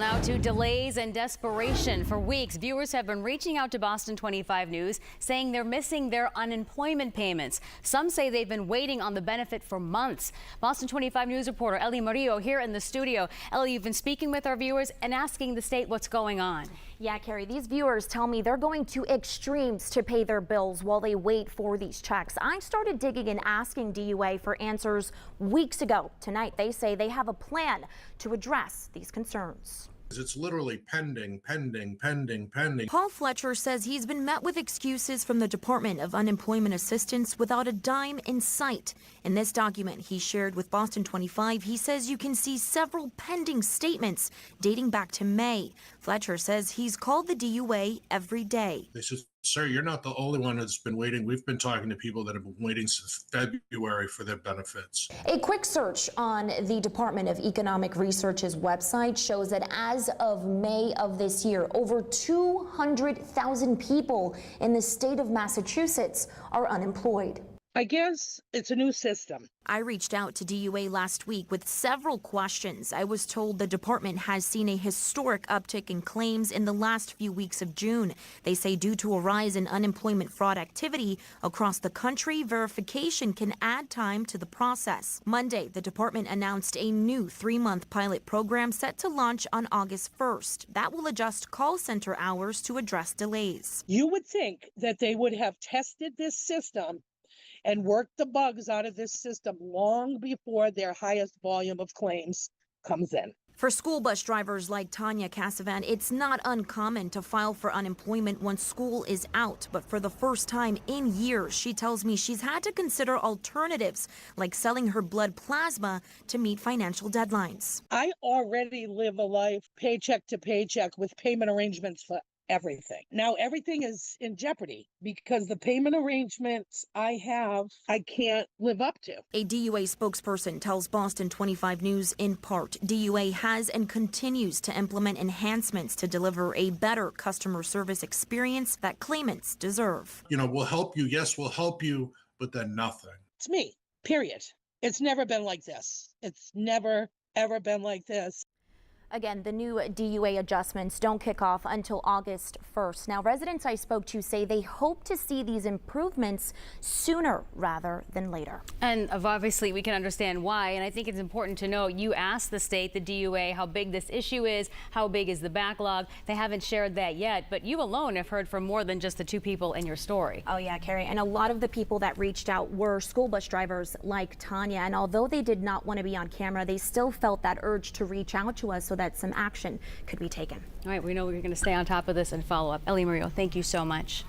Now to delays and desperation. For weeks, viewers have been reaching out to Boston 25 News saying they're missing their unemployment payments. Some say they've been waiting on the benefit for months. Boston 25 News reporter Ellie Murillo here in the studio. Ellie, you've been speaking with our viewers and asking the state what's going on. Yeah, Carrie, these viewers tell me they're going to extremes to pay their bills while they wait for these checks. I started digging and asking DUA for answers weeks ago. Tonight, they say they have a plan to address these concerns. It's literally pending. Paul Fletcher says he's been met with excuses from the Department of Unemployment Assistance without a dime in sight. In this document he shared with Boston 25, he says you can see several pending statements dating back to May. Fletcher says he's called the DUA every day. They said, sir, you're not the only one that's been waiting. We've been talking to people that have been waiting since February for their benefits. A quick search on the Department of Economic Research's website shows that as of May of this year, over 200,000 people in the state of Massachusetts are unemployed. I guess it's a new system. I reached out to DUA last week with several questions. I was told the department has seen a historic uptick in claims in the last few weeks of June. They say due to a rise in unemployment fraud activity across the country, verification can add time to the process. Monday, the department announced a new 3-month pilot program set to launch on August 1st. That will adjust call center hours to address delays. You would think that they would have tested this system and worked the bugs out of this system long before their highest volume of claims comes in. For school bus drivers like Tanya Casavan, it's not uncommon to file for unemployment once school is out. But for the first time in years, she tells me she's had to consider alternatives like selling her blood plasma to meet financial deadlines. I already live a life paycheck to paycheck with payment arrangements for everything. Now everything is in jeopardy because the payment arrangements I have, I can't live up to. A DUA spokesperson tells Boston 25 News in part, DUA has and continues to implement enhancements to deliver a better customer service experience that claimants deserve. You know, we'll help you. Yes, we'll help you, but then nothing. It's me, period. It's never been like this. It's never, ever been like this. Again, the new DUA adjustments don't kick off until August 1st. Now, residents I spoke to say they hope to see these improvements sooner rather than later. And obviously we can understand why. And I think it's important to know you asked the state, the DUA, how big this issue is, how big is the backlog. They haven't shared that yet, but you alone have heard from more than just the 2 people in your story. Oh yeah, Carrie, and a lot of the people that reached out were school bus drivers like Tanya. And although they did not want to be on camera, they still felt that urge to reach out to us so that some action could be taken. All right, we know we're going to stay on top of this and follow up. Ellie Murillo, thank you so much.